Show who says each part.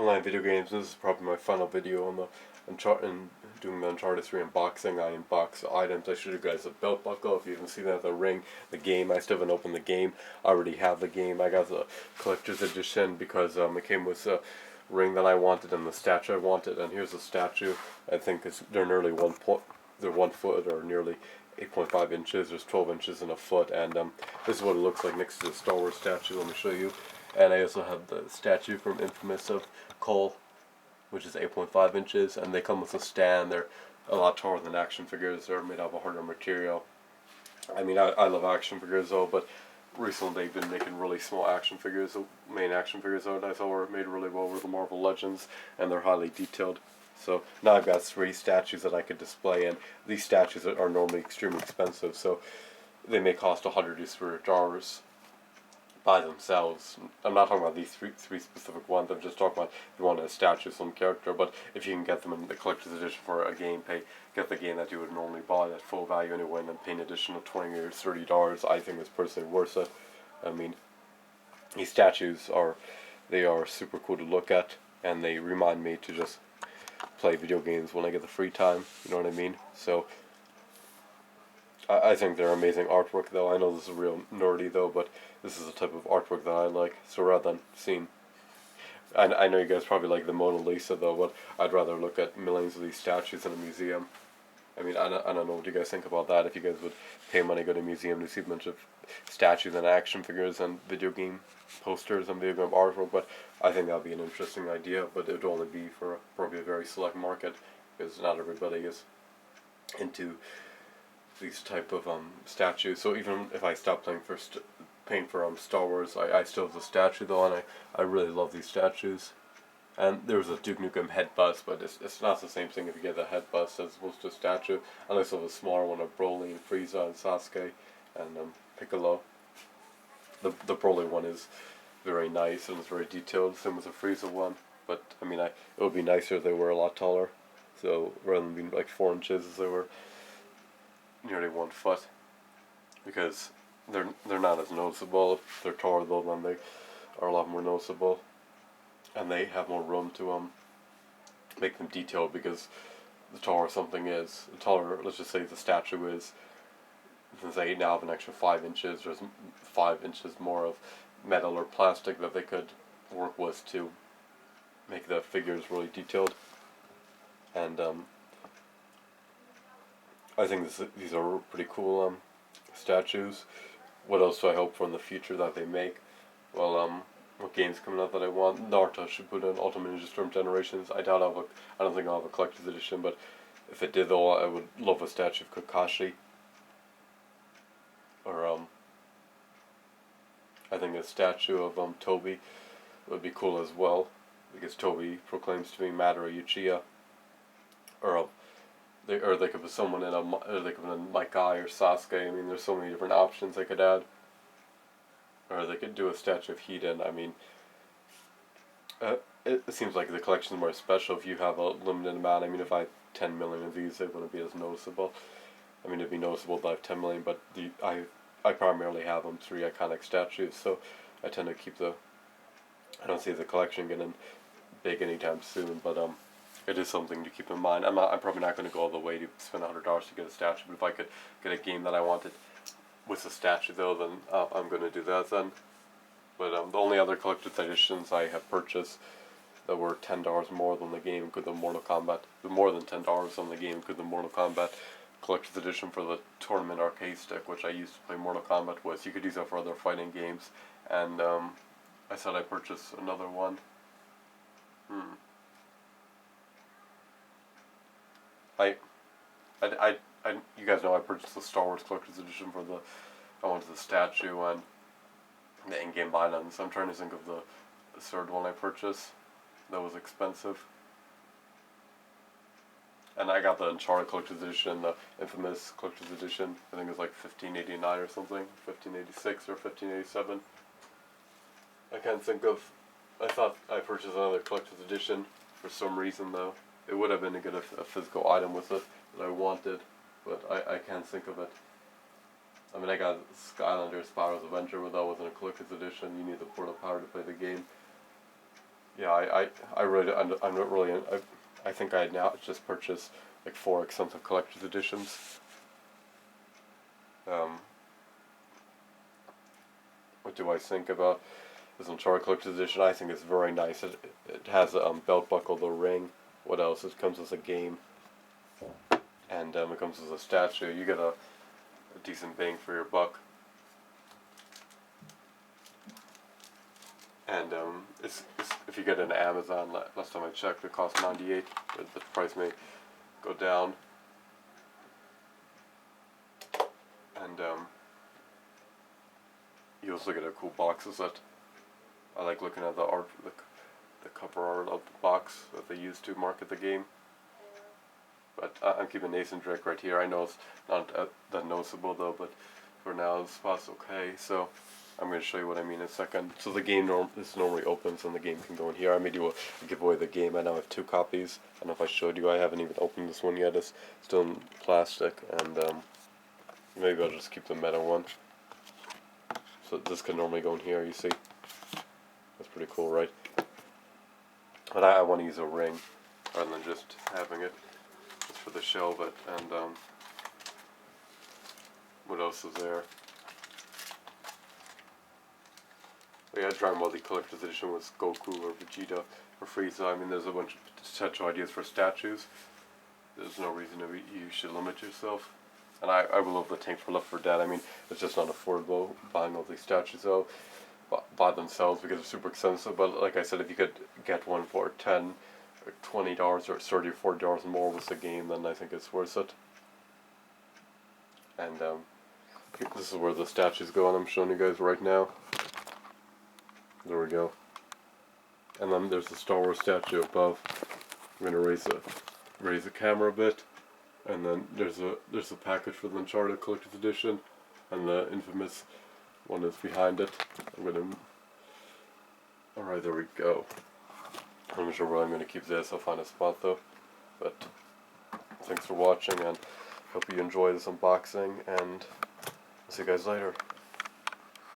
Speaker 1: Online video games. This is probably my final video on the doing the Uncharted 3 unboxing. I unboxed the items. I showed you guys a belt buckle. If you haven't seen that, the ring, the game. I still haven't opened the game. I already have the game. I got the collector's edition because it came with a ring that I wanted and the statue I wanted. And here's the statue. I think they're nearly they're 1 foot or nearly 8.5 inches. There's 12 inches in a foot, and this is what it looks like next to the Star Wars statue. Let me show you. And I also have the statue from Infamous of Cole, which is 8.5 inches, and they come with a stand. They're a lot taller than action figures. They're made out of a harder material. I mean, I love action figures though, but recently they've been making really small action figures. The main action figures that I thought were made really well were the Marvel Legends, and they're highly detailed. So now I've got 3 statues that I could display, and these statues are normally extremely expensive, so they may cost $100 by themselves. I'm not talking about these three specific ones. I'm just talking about if you want a statue of some character. But if you can get them in the collector's edition for a game, get the game that you would normally buy at full value anyway, and then pay an additional $20 or $30. I think it's personally worth it. I mean, these statues are super cool to look at, and they remind me to just play video games when I get the free time. You know what I mean? So I think they're amazing artwork, though. I know this is real nerdy, though, but this is the type of artwork that I like. So rather than seeing, I know you guys probably like the Mona Lisa, though, but I'd rather look at millions of these statues in a museum. I mean, I don't know what you guys think about that. If you guys would pay money, go to a museum to see a bunch of statues and action figures and video game posters and video game artwork, but I think that would be an interesting idea, but it would only be for probably a very select market, because not everybody is into these type of statues. So even if I stop playing for Star Wars, I still have the statue though, and I really love these statues. And there was a Duke Nukem head bust, but it's not the same thing if you get the head bust as opposed to a statue. Unless it was a smaller one of Broly and Frieza and Sasuke and Piccolo. The Broly one is very nice and it's very detailed. Same with the Frieza one. But I mean, it would be nicer if they were a lot taller. So rather than being like 4 inches, as they were nearly 1 foot, because they're not as noticeable. If they're taller though, then they are a lot more noticeable, and they have more room to make them detailed, because the taller something is, the taller, let's just say the statue is, since they now have an extra 5 inches, there's 5 inches more of metal or plastic that they could work with to make the figures really detailed. And I think these are pretty cool statues. What else do I hope for in the future that they make? Well, what game's coming out that I want? Naruto should put in Ultimate Ninja Storm Generations. I don't think I'll have a collector's edition, but if it did though, I would love a statue of Kakashi. Or I think a statue of Toby would be cool as well, because Toby proclaims to be Madara Uchiha. Or they could put someone in they could put in like Guy or Sasuke. I mean, there's so many different options they could add. Or they could do a statue of Hiden. I mean, it seems like the collection is more special if you have a limited amount. I mean, if I had 10 million of these, they wouldn't be as noticeable. I mean, it'd be noticeable that I have 10 million, but I primarily have 3 iconic statues, so I tend to keep I don't see the collection getting big anytime soon, but it is something to keep in mind. I'm probably not going to go all the way to spend $100 to get a statue, but if I could get a game that I wanted with a statue though, then I'm going to do that then. But the only other collector's editions I have purchased that were $10 more than the game include the Mortal Kombat. More than $10 on the game include the Mortal Kombat collector's edition for the tournament arcade stick, which I used to play Mortal Kombat with. You could use that for other fighting games, and I said I purchased another one. You guys know I purchased the Star Wars collector's edition for I wanted the statue and the in-game items. I'm trying to think of the third one I purchased that was expensive. And I got the Uncharted collector's edition, the Infamous collector's edition. I think it was like $15.89 or something, $15.86 or $15.87. I can't think of. I thought I purchased another collector's edition for some reason though. It would have been to get a physical item with it that I wanted, but I can't think of it. I mean, I got Skylanders Spyro's Adventure, but that wasn't a collector's edition. You need the portal power to play the game. yeah, I really, I'm not really, I think I now just purchased like 4 expensive collector's editions. What do I think about this Uncharted collector's edition? I think it's very nice. It has a belt buckle, the ring. What else? It comes with a game, and it comes with a statue. You get a decent bang for your buck. And it's if you get it on Amazon, last time I checked, it cost $98. But the price may go down. And you also get a cool box set. I like looking at the art, the cover art of the box that they used to market the game. But I'm keeping Nathan Drake right here. I know it's not that noticeable though, but for now the spot's okay. So I'm going to show you what I mean in a second. So the game this normally opens and the game can go in here. I may do a giveaway of the game. I now have 2 copies. I don't know if I showed you. I haven't even opened this one yet. It's still in plastic, and maybe I'll just keep the metal one. So this can normally go in here, you see. That's pretty cool, right? But I want to use a ring rather than just having it. Just for the show, but, and what else is there? Yeah, Dragon Ball Z Collector's Edition was Goku or Vegeta or Frieza. I mean, there's a bunch of potential ideas for statues. There's no reason you should limit yourself. And I would love the tank for Left 4 Dead. I mean, it's just not affordable buying all these statues though by themselves because they're super expensive. But like I said, if you could get one for $10 or $20 or $30 or $40 more with the game, then I think it's worth it. And this is where the statues go, and I'm showing you guys right now. There we go. And then there's the Star Wars statue above. I'm gonna raise the camera a bit. And then there's a package for the Uncharted Collector's Edition, and the infamous one is behind it. Alright, there we go. I'm not sure where I'm gonna keep this. I'll find a spot though. But thanks for watching, and hope you enjoy this unboxing, and I'll see you guys later.